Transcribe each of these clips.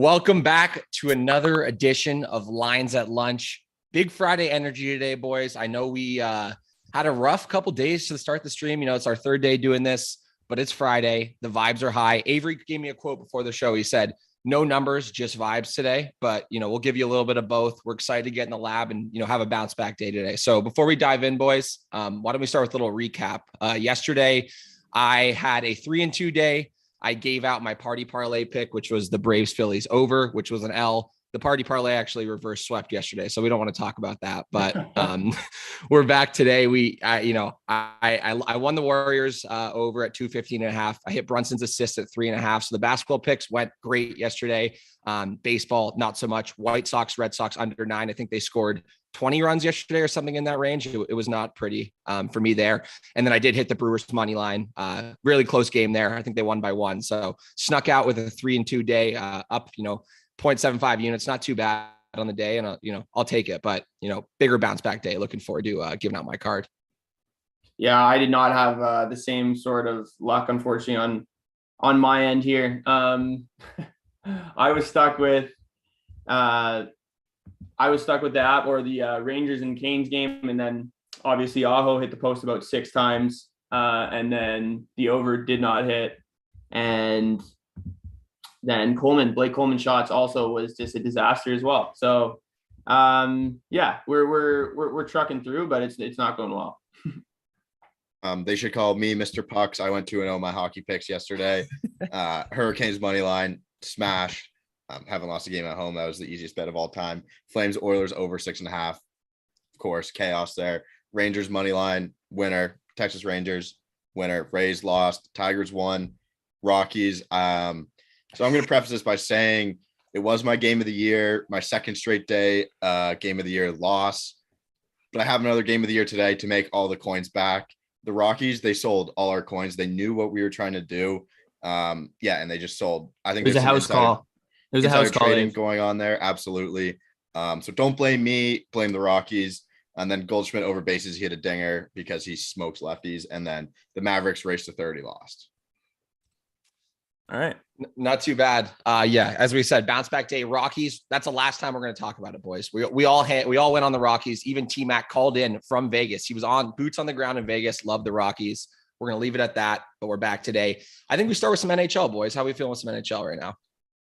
Welcome back to another edition of Lines at Lunch. Big Friday energy today, boys. I know we had a rough couple days to start the stream. It's our third day doing this, but it's Friday. The vibes are high. Avery gave me a quote before the show. He said, no numbers, just vibes today. But, we'll give you a little bit of both. We're excited to get in the lab and, have a bounce back day today. So before we dive in, boys, why don't we start with a little recap? Yesterday, I had a 3-2 day. I gave out my party parlay pick, which was the Braves Phillies over, which was an L. The party parlay actually reverse swept yesterday, so we don't want to talk about that. But we're back today. I won the Warriors over at 215.5. I hit Brunson's assist at 3.5. So the basketball picks went great yesterday. Baseball, not so much. White Sox, Red Sox under 9. I think they scored 20 runs yesterday or something in that range. It was not pretty for me there. And then I did hit the Brewers money line. Really close game there. I think they won by 1. So snuck out with a 3-2 day up, 0.75 units. Not too bad on the day. And, I'll take it. But, bigger bounce back day. Looking forward to giving out my card. Yeah, I did not have the same sort of luck, unfortunately, on my end here. I was stuck with the app or the Rangers and Canes game, and then obviously Aho hit the post about 6 times, and then the over did not hit, and then Blake Coleman shots also was just a disaster as well. So yeah, we're trucking through, but it's not going well. They should call me Mr. Pucks. I went 2-0 my hockey picks yesterday. Hurricanes money line smash. Haven't lost a game at home. That was the easiest bet of all time. Flames Oilers over 6.5. Of course, chaos there. Rangers money line winner. Texas Rangers winner. Rays lost. Tigers won. Rockies. So I'm going to preface this by saying it was my game of the year, my second straight day game of the year loss. But I have another game of the year today to make all the coins back. The Rockies, they sold all our coins. They knew what we were trying to do. And they just sold. I think it was a house call. It was a house call trading going on there. Absolutely. So don't blame me, blame the Rockies. And then Goldschmidt over bases, he hit a dinger because he smokes lefties. And then the Mavericks raced to 30, lost. All right. Not too bad. Yeah, as we said, bounce back day, Rockies. That's the last time we're going to talk about it, boys. We all went on the Rockies. Even T-Mac called in from Vegas. He was on boots on the ground in Vegas. Loved the Rockies. We're going to leave it at that, but we're back today. I think we start with some NHL, boys. How are we feeling with some NHL right now?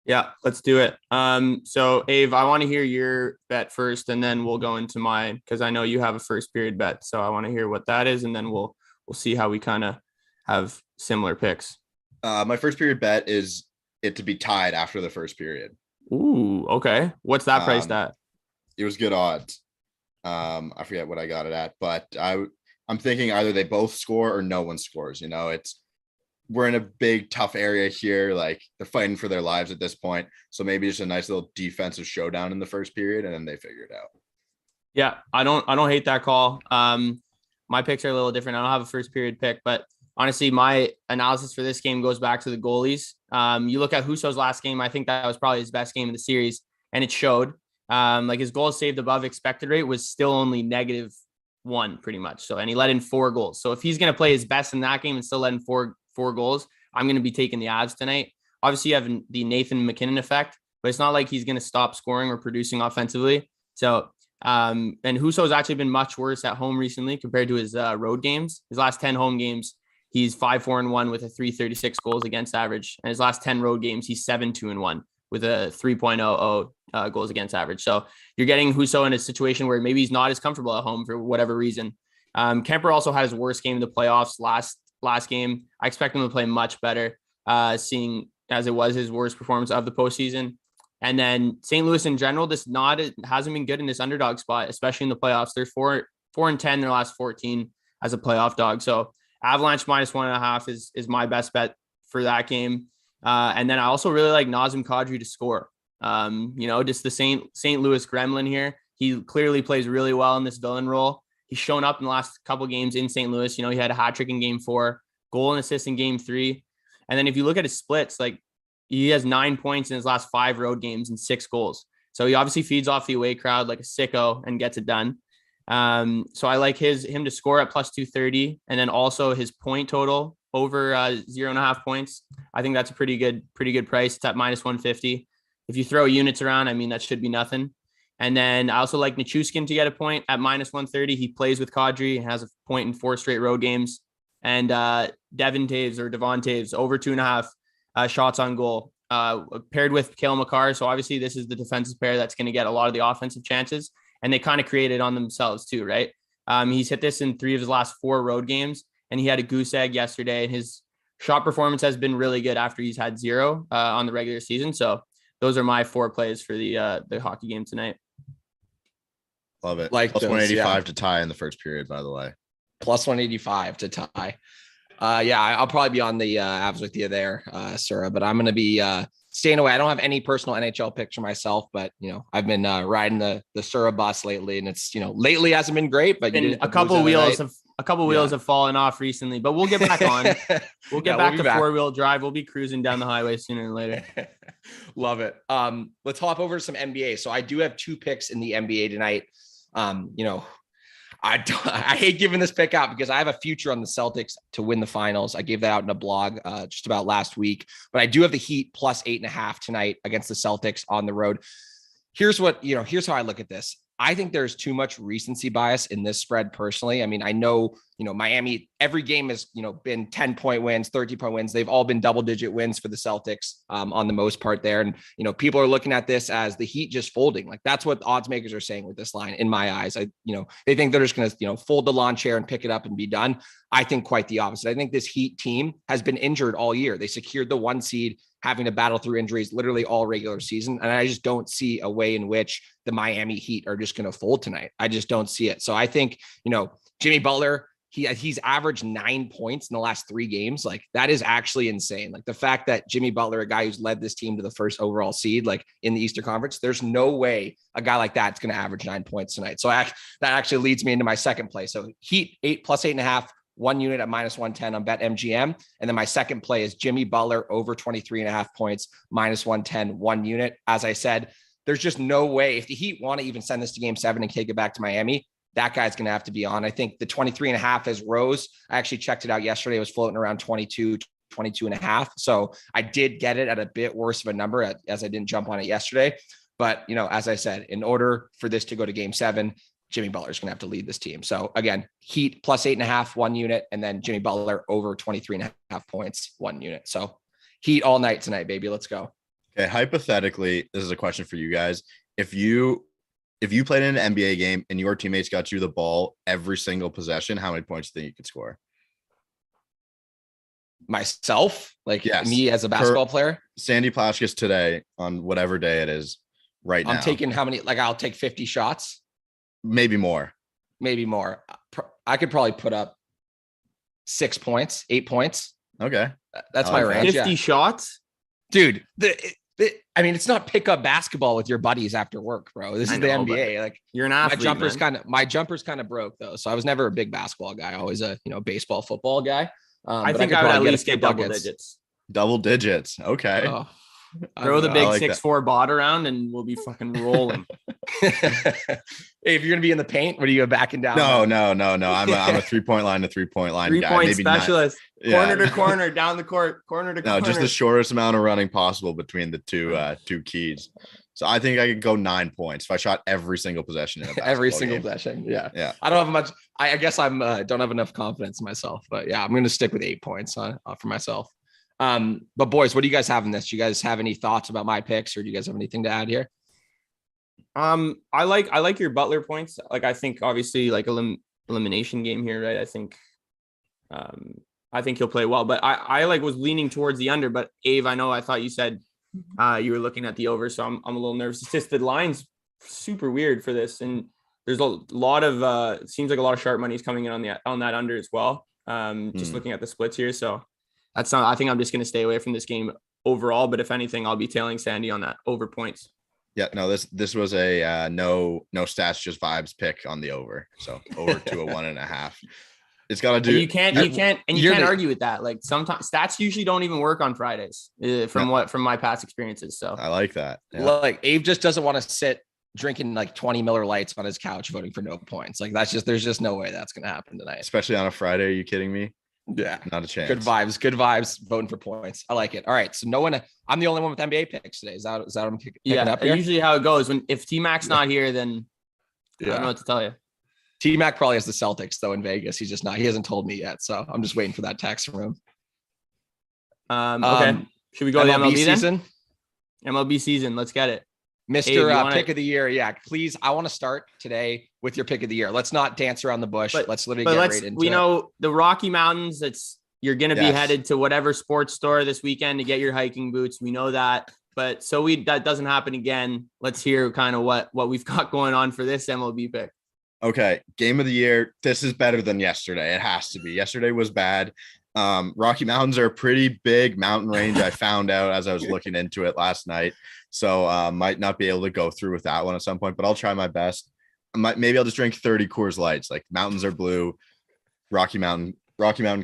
Yeah, let's do it. So Ave, I want to hear your bet first, and then we'll go into mine because I know you have a first period bet. So I want to hear what that is, and then we'll see how we kind of have similar picks. My first period bet is it to be tied after the first period. Ooh, okay. What's that priced at? It was good odds. I forget what I got it at, but I'm thinking either they both score or no one scores. We're in a big, tough area here. Like, they're fighting for their lives at this point. So maybe just a nice little defensive showdown in the first period, and then they figure it out. Yeah, I don't hate that call. My picks are a little different. I don't have a first period pick, but honestly, my analysis for this game goes back to the goalies. You look at Husso's last game. I think that was probably his best game in the series, and it showed. His goals saved above expected rate was still only -1 pretty much. So, and he let in 4 goals. So if he's going to play his best in that game and still let in four goals, I'm going to be taking the Avs tonight. Obviously, you have the Nathan McKinnon effect, but it's not like he's going to stop scoring or producing offensively. So, and Husso's actually been much worse at home recently compared to his road games. His last 10 home games, he's 5-4-1 with a 336 goals against average. And his last 10 road games, he's 7-2-1 with a 3.00 goals against average. So you're getting Husso in a situation where maybe he's not as comfortable at home for whatever reason. Kemper also had his worst game in the playoffs last game. I expect him to play much better, seeing as it was his worst performance of the postseason. And then St. Louis in general, hasn't been good in this underdog spot, especially in the playoffs. They're 4-10 in their last 14 as a playoff dog. So Avalanche -1.5 is my best bet for that game. And then I also really like Nazem Kadri to score. Just the St. Louis gremlin here. He clearly plays really well in this villain role. He's shown up in the last couple games in St. Louis. He had a hat trick in game 4, goal and assist in game 3. And then if you look at his splits, he has 9 points in his last 5 road games and 6 goals. So he obviously feeds off the away crowd like a sicko and gets it done. So I like him to score at +230, and then also his point total over 0.5 points. I think that's a pretty good price. It's at -150. if you throw units around, I mean, that should be nothing. And then I also like Nichushkin to get a point at -130. He plays with Kadri and has a point in 4 straight road games. And Devon Taves over 2.5 shots on goal, paired with Cale Makar. So obviously this is the defensive pair that's going to get a lot of the offensive chances. And they kind of create it on themselves too, right? He's hit this in 3 of his last 4 road games, and he had a goose egg yesterday. And his shot performance has been really good after he's had 0 on the regular season. So those are my 4 plays for the hockey game tonight. Love it. Like plus those, 185 to tie in the first period, by the way. Plus 185 to tie. I'll probably be on the Avs with you there, Sura, but I'm going to be staying away. I don't have any personal NHL picks for myself, but I've been riding the Sura bus lately, and it's lately hasn't been great, but a couple wheels have fallen off recently, but we'll get back on. We'll get back to 4-wheel drive. We'll be cruising down the highway sooner than later. Love it. Let's hop over to some NBA. So I do have 2 picks in the NBA tonight. I hate giving this pick out because I have a future on the Celtics to win the finals. I gave that out in a blog just about last week, but I do have the Heat plus 8.5 tonight against the Celtics on the road. Here's how I look at this. I think there's too much recency bias in this spread personally. I mean, I know, Miami, every game has, been 10-point wins, 13-point wins. They've all been double-digit wins for the Celtics on the most part there. And, people are looking at this as the Heat just folding. Like that's what odds makers are saying with this line in my eyes. They think they're just going to, fold the lawn chair and pick it up and be done. I think quite the opposite. I think this Heat team has been injured all year. They secured the 1 seed, having to battle through injuries literally all regular season. And I just don't see a way in which the Miami Heat are just going to fold tonight. I just don't see it. So I think, Jimmy Butler, he's averaged 9 points in the last 3 games. Like that is actually insane. Like the fact that Jimmy Butler, a guy who's led this team to the first overall seed, like in the Eastern Conference, there's no way a guy like that's going to average 9 points tonight. So that actually leads me into my second play. So Heat 8 plus 8.5. 1 unit at -110 on BetMGM. And then my second play is Jimmy Butler over 23.5 points, -110, 1 unit. As I said, there's just no way if the Heat want to even send this to game 7 and take it back to Miami, that guy's going to have to be on. I think the 23.5 has rose. I actually checked it out yesterday. It was floating around 22.5. So I did get it at a bit worse of a number as I didn't jump on it yesterday. But, as I said, in order for this to go to game 7, Jimmy Butler is going to have to lead this team. So again, Heat plus 8.5, 1 unit, and then Jimmy Butler over 23.5 points, 1 unit. So Heat all night tonight, baby. Let's go. Okay. Hypothetically, this is a question for you guys. If you played in an NBA game and your teammates got you the ball every single possession, how many points do you think you could score? Myself? Like yes. Me as a basketball player? Sandy Plaskis today on whatever day it is right now. I'm taking how many? Like I'll take 50 shots. Maybe more. I could probably put up 6 points, 8 points. Okay. That's my range. 50 shots? Dude, it's not pick up basketball with your buddies after work, bro. This is the NBA. Like you're an athlete, my jumper's kind of broke though. So I was never a big basketball guy. Always a, baseball, football guy. I think I would at least get double digits. Double digits. Okay. Oh. Throw the big 6'4" bot around and we'll be fucking rolling. Hey, if you're gonna be in the paint, what are you backing down? No. I'm a 3-point line to 3-point line guy. 3-point specialist. Corner to corner, down the court, corner to corner. No, just the shortest amount of running possible between the two keys. So I think I could go 9 points if I shot every single possession in a every single game. possession. Yeah. I don't have much. I guess I'm don't have enough confidence in myself, but yeah, I'm gonna stick with 8 points for myself. But boys, what do you guys have in this? Do you guys have any thoughts about my picks, or do you guys have anything to add here? I like your Butler points. Like I think obviously like elimination game here, right? I think he'll play well, but I like was leaning towards the under. But Ave, I thought you said you were looking at the over, so I'm a little nervous. It's just the line's super weird for this, and there's a lot of seems like a lot of sharp money's coming in on that under as well. Just looking at the splits here, so that's not. I think I'm just going to stay away from this game overall. But if anything, I'll be tailing Sandy on that over points. Yeah, no, this was a no stats, just vibes pick on the over. So over to a 1.5. It's got to do. You can't argue with that. Like sometimes stats usually don't even work on Fridays from my past experiences. So I like that. Yeah. Like Abe just doesn't want to sit drinking like 20 Miller Lights on his couch voting for no points. Like there's just no way that's going to happen tonight. Especially on a Friday. Are you kidding me? Yeah. Not a chance. Good vibes. Voting for points. I like it. All right. So I'm the only one with NBA picks today. Is that what I'm picking up here? Usually how it goes if T-Mac's not here, then I don't know what to tell you. T-Mac probably has the Celtics though in Vegas. He's just not. He hasn't told me yet. So I'm just waiting for that text from him. Okay. Should we go to the MLB season? MLB season. Let's get it. Mr. Pick of the year. Yeah, please. I want to start today with your pick of the year. Let's not dance around the bush. Let's literally get right into it. We know the Rocky Mountains. You're going to be headed to whatever sports store this weekend to get your hiking boots. We know that. But that doesn't happen again. Let's hear kind of what we've got going on for this MLB pick. Okay. Game of the year. This is better than yesterday. It has to be. Yesterday was bad. Rocky Mountains are a pretty big mountain range. I found out as I was looking into it last night. So might not be able to go through with that one at some point, but I'll try my best. Maybe I'll just drink 30 Coors Lights. Like mountains are blue, Rocky Mountain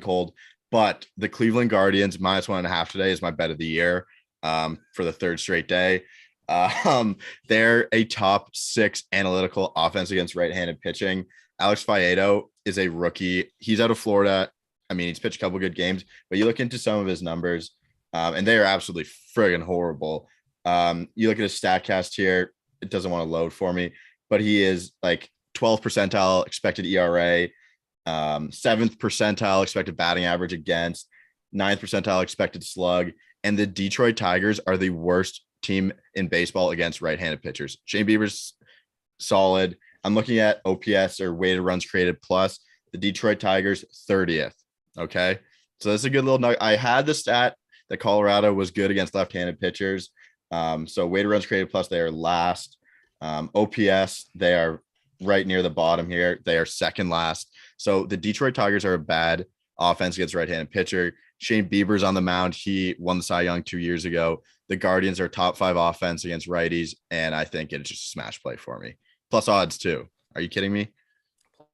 cold. But the Cleveland Guardians -1.5 today is my bet of the year for the third straight day. They're a top 6 analytical offense against right-handed pitching. Alex Faedo is a rookie. He's out of Florida. I mean, he's pitched a couple good games, but you look into some of his numbers, and they are absolutely friggin' horrible. You look at his StatCast here. It doesn't want to load for me, but he is like 12th percentile expected ERA, 7th percentile expected batting average against, 9th percentile expected slug. And the Detroit Tigers are the worst team in baseball against right-handed pitchers. Shane Bieber's solid. I'm looking at OPS or weighted runs created plus. The Detroit Tigers 30th. Okay. So that's a good little nugget. I had the stat that Colorado was good against left-handed pitchers. So weighted runs created plus, they are last. OPS, they are right near the bottom here. They are second last. So the Detroit Tigers are a bad offense against right-handed pitcher. Shane Bieber's on the mound. He won the Cy Young 2 years ago. The Guardians are top 5 offense against righties, and I think it's just a smash play for me. Plus odds too. Are you kidding me?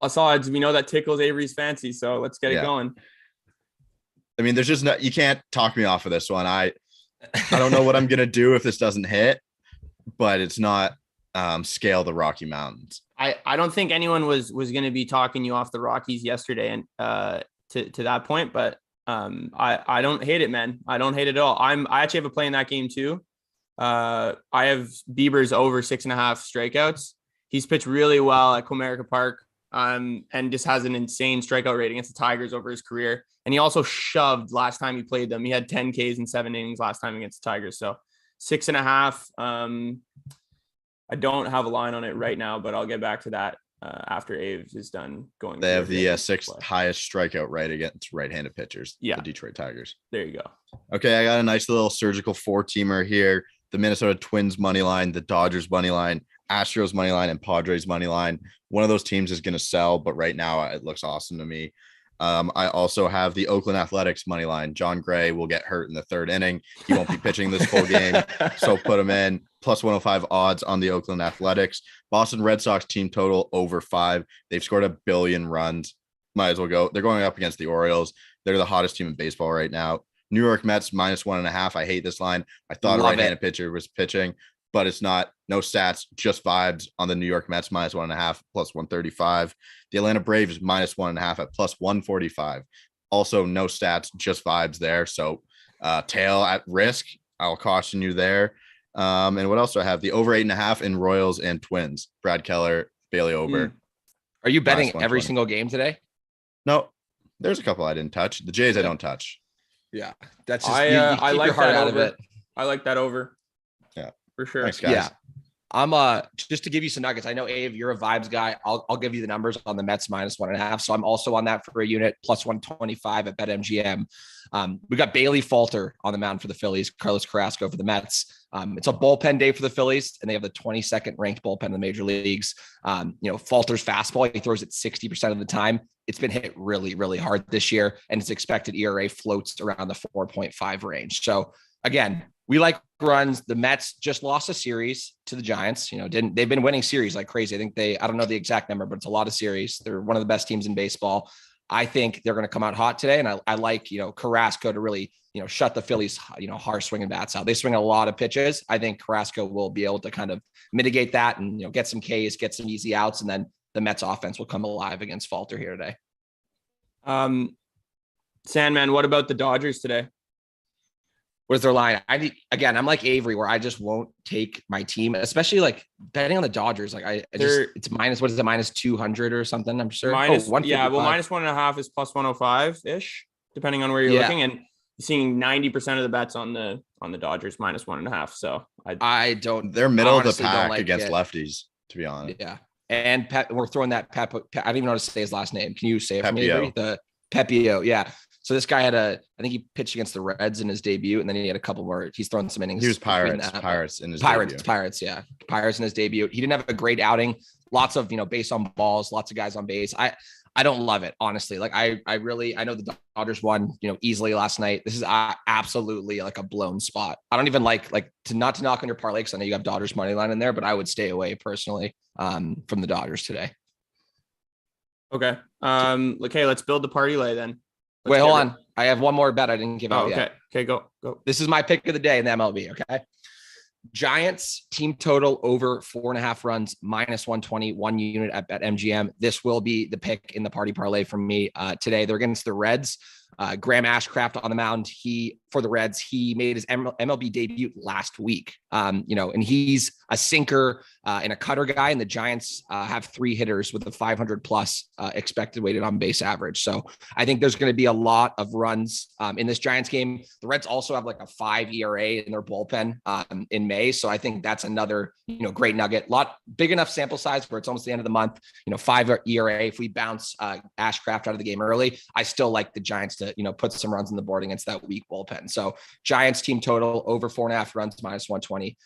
Plus odds. We know that tickles Avery's fancy, so let's get it going. I mean, there's just you can't talk me off of this one. I don't know what I'm gonna do if this doesn't hit, but it's not scale the Rocky Mountains. I don't think anyone was going to be talking you off the Rockies yesterday, and to that point, but I don't hate it, man. I don't hate it at all. I actually have a play in that game too. I have Bieber's over 6.5 strikeouts. He's pitched really well at Comerica Park, and just has an insane strikeout rate against the Tigers over his career. And he also shoved last time he played them. He had 10 Ks in 7 innings last time against the Tigers. So 6.5. I don't have a line on it right now, but I'll get back to that after Aves is done going. They have the 6th highest strikeout rate against right-handed pitchers. Yeah. The Detroit Tigers. There you go. Okay. I got a nice little surgical 4-teamer here. The Minnesota Twins money line, the Dodgers money line, Astros money line, and Padres money line. One of those teams is going to sell, but right now it looks awesome to me. I also have the Oakland Athletics money line. John Gray will get hurt in the 3rd inning. He won't be pitching this full game, so put him in. Plus 105 odds on the Oakland Athletics. Boston Red Sox team total over 5. They've scored 1 billion runs. Might as well go. They're going up against the Orioles. They're the hottest team in baseball right now. New York Mets -1.5. I hate this line. I thought a right-handed pitcher was pitching, but it's not. No stats, just vibes on the New York Mets -1.5 plus 135. The Atlanta Braves -1.5 at plus 145. Also no stats, just vibes there. So tail at risk. I'll caution you there. And what else do I have? The over 8.5 in Royals and Twins. Brad Keller, Bailey Ober. Are you betting every single game today? No, there's a couple I didn't touch. The Jays I don't touch. Yeah, that's just I like your heart that out over. of it. I like that over. Yeah, for sure. Thanks, guys. Yeah. I'm just to give you some nuggets. I know Ave, you're a vibes guy. I'll give you the numbers on the Mets -1.5. So I'm also on that for a unit plus 125 at BetMGM. We got Bailey Falter on the mound for the Phillies, Carlos Carrasco for the Mets. It's a bullpen day for the Phillies, and they have the 22nd ranked bullpen in the major leagues. Falter's fastball, he throws it 60% of the time. It's been hit really, really hard this year, and its expected ERA floats around the 4.5 range. So again, we like runs. The Mets just lost a series to the Giants. They've been winning series like crazy. I think I don't know the exact number, but it's a lot of series. They're one of the best teams in baseball. I think they're going to come out hot today. And I like, Carrasco to really, shut the Phillies, harsh swinging bats out. They swing a lot of pitches. I think Carrasco will be able to kind of mitigate that and, get some Ks, get some easy outs. And then the Mets offense will come alive against Falter here today. Sandman, what about the Dodgers today? Where's their line? I'm like Avery, where I just won't take my team, especially like betting on the Dodgers. Like it's minus, what is it? Minus 200 or something. I'm sure. Minus 1.5 is plus 105 ish, depending on where you're looking. And seeing 90% of the bets on the Dodgers minus 1.5. So I don't, they're middle of the pack against lefties, to be honest. Yeah. And we're throwing that I don't even know how to say his last name. Can you say it for me, Avery? The Pepio. Yeah. So this guy I think he pitched against the Reds in his debut, and then he had a couple more. He's thrown some innings. He was Pirates in his debut. Pirates, yeah. Pirates in his debut. He didn't have a great outing. Lots of, base on balls, lots of guys on base. I don't love it, honestly. Like I know the Dodgers won, easily last night. This is absolutely like a blown spot. I don't even like to knock on your parlay, because I know you have Dodgers money line in there, but I would stay away personally from the Dodgers today. Okay. Okay, let's build the party lay then. Wait, hold on. I have one more bet I didn't give out yet. Okay, go. This is my pick of the day in the MLB, okay? Giants team total over 4.5 runs, minus 120, 1 unit at BetMGM. This will be the pick in the party parlay from me today. They're against the Reds. Graham Ashcraft on the mound. For the Reds, he made his MLB debut last week. And he's a sinker and a cutter guy. And the Giants have 3 hitters with a 500 plus expected weighted on base average. So I think there's going to be a lot of runs in this Giants game. The Reds also have like a 5 ERA in their bullpen in May. So I think that's another, great nugget. Big enough sample size where it's almost the end of the month. 5 ERA. If we bounce Ashcraft out of the game early, I still like the Giants to put some runs on the board against that weak bullpen. So Giants team total over 4.5 runs, minus 120.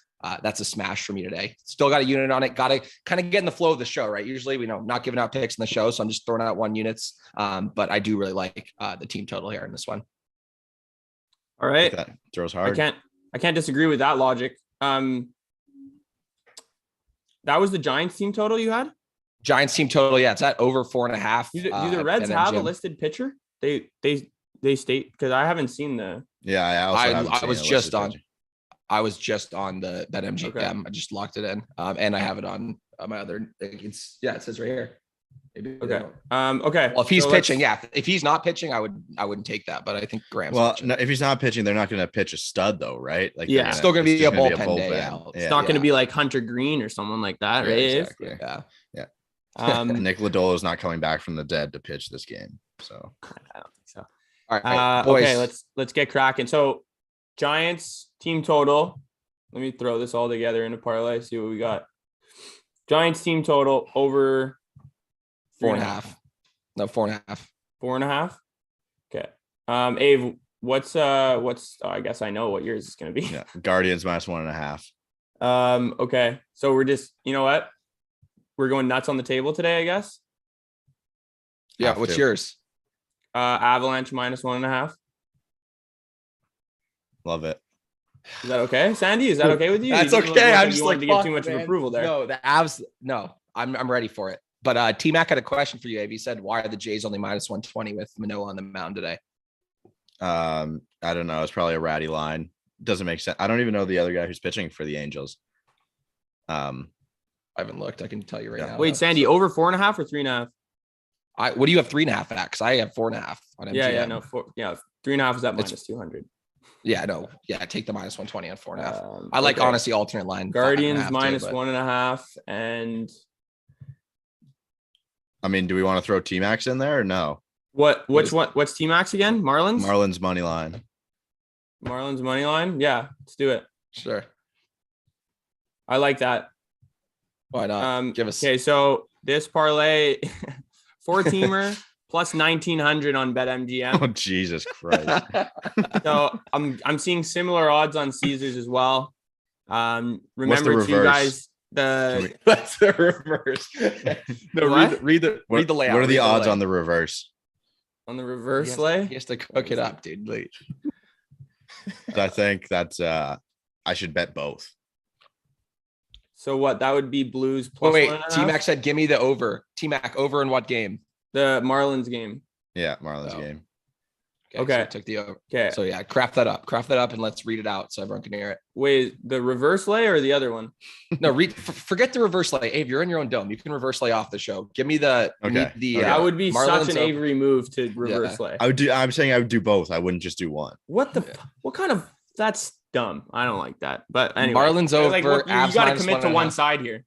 That's a smash for me today. Still got a unit on it. Got to kind of get in the flow of the show, right? Usually we know not giving out picks in the show, so I'm just throwing out 1 units. But I do really like the team total here in this one. All right, that throws hard. I can't disagree with that logic. That was the Giants team total you had. Giants team total, yeah, it's at over 4.5. Do the Reds have a listed pitcher? They state, because I haven't seen the. Yeah, I was just on the BetMGM. Okay. I just locked it in, and I have it on my other. It says right here. Maybe okay. Okay. Well, if he's pitching, if he's not pitching, I wouldn't take that. But I think Graham's. Well, no, if he's not pitching, they're not going to pitch a stud though, right? Like, it's still going to be a bullpen day out. It's not going to be like Hunter Green or someone like that, right? Exactly. Yeah. Nick Lodolo is not coming back from the dead to pitch this game, so I don't think so. All right, boys. Okay, let's get cracking. So, Giants team total. Let me throw this all together in a parlay. See what we got. Giants team total over 4.5. No, 4.5. 4.5. Okay. Abe, what's I guess I know what yours is going to be. Yeah, Guardians minus 1.5. Okay. So we're just, you know what? We're going nuts on the table today, I guess. Yeah. What's yours? Avalanche minus 1.5. Love it. Is that okay, Sandy? Is that okay with you? That's okay. I'm just like, to get too much of approval there. No, the Avs. No, I'm ready for it. But T-Mac had a question for you, Abe. He said, why are the Jays only minus 120 with Manoah on the mound today? I don't know. It's probably a ratty line. Doesn't make sense. I don't even know the other guy who's pitching for the Angels. I haven't looked. I can tell you right now. Wait, Sandy, over 4.5 or 3.5? What do you have 3.5 at? Because I have 4.5 on MGM. Yeah, no, 3.5 is at minus 200. Yeah, no, yeah, take the minus 120 on 4.5. I like honestly alternate line. Guardians minus 1.5, and I mean, do we want to throw T-Max in there or no? Which one? What's T-Max again? Marlins? Marlins money line. Marlins money line? Yeah, let's do it. Sure. I like that. Why not? Give us. Okay, so this parlay, 4-teamer plus 1,900 on BetMGM. Oh, Jesus Christ. So I'm seeing similar odds on Caesars as well. Remember two guys. That's the reverse. No, read the layout. What are the odds on the reverse? On the reverse lay? He has to cook it up, dude. Like, I think that's I should bet both. So what? That would be Blues plus. Wait, T-Mac said, "Give me the over." T-Mac over in what game? The Marlins game. Yeah, Marlins game. Okay. So I took the over. Okay. So yeah, craft that up and let's read it out so everyone can hear it. Wait, the reverse lay or the other one? No, forget the reverse lay. Abe, you're in your own dome. You can reverse lay off the show. Give me the, Okay. That would be Marlins such an over. Avery move to reverse lay. I'm saying I would do both. I wouldn't just do one. What kind of, that's dumb. I don't like that. But anyway, Marlins over. Like, you got to commit to one side here.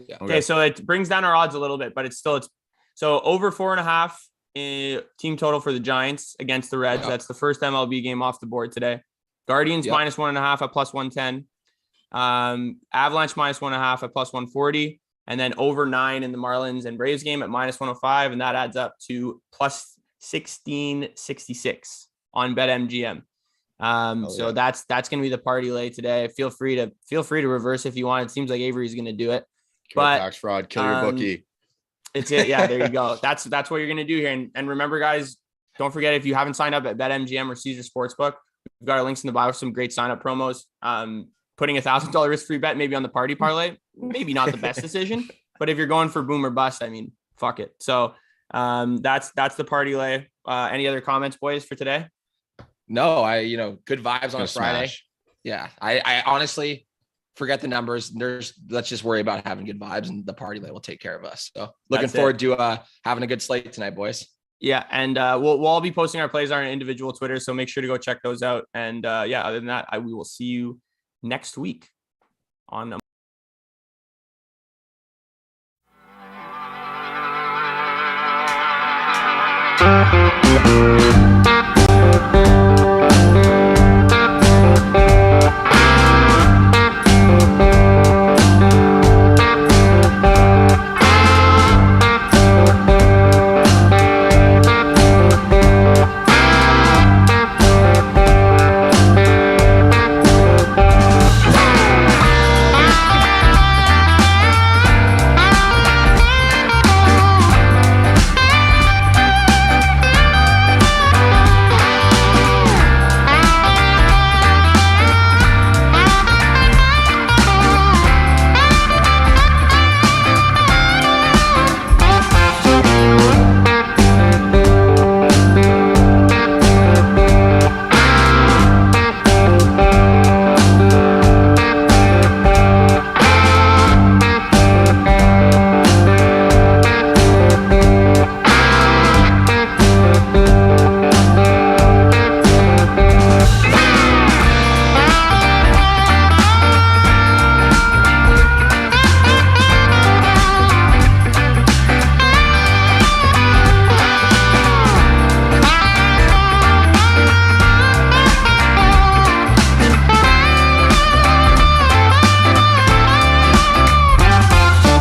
Yeah. Okay. So it brings down our odds a little bit, but it's so over 4.5 team total for the Giants against the Reds. Yep. That's the first MLB game off the board today. Guardians minus 1.5 at plus 110. Avalanche minus 1.5 at plus 140. And then over 9 in the Marlins and Braves game at minus 105. And that adds up to plus 1666 on BetMGM. So that's going to be the party lay today. Feel free to reverse if you want. It seems like Avery's going to do it. Kill tax fraud, kill your bookie. It's it. Yeah, there you go. That's what you're going to do here. And remember, guys, don't forget, if you haven't signed up at BetMGM or Caesar Sportsbook, we've got our links in the bio for some great sign-up promos. Putting $1,000 risk-free bet maybe on the party parlay, maybe not the best decision, but if you're going for boom or bust, I mean, fuck it. So that's the party lay. Any other comments, boys, for today? No, good vibes on a Friday. Yeah, I honestly forget the numbers. Let's just worry about having good vibes, and the party lay will take care of us. So looking forward to having a good slate tonight, boys. Yeah, and we'll all be posting our plays on our individual Twitter, so make sure to go check those out. And other than that, we will see you next week on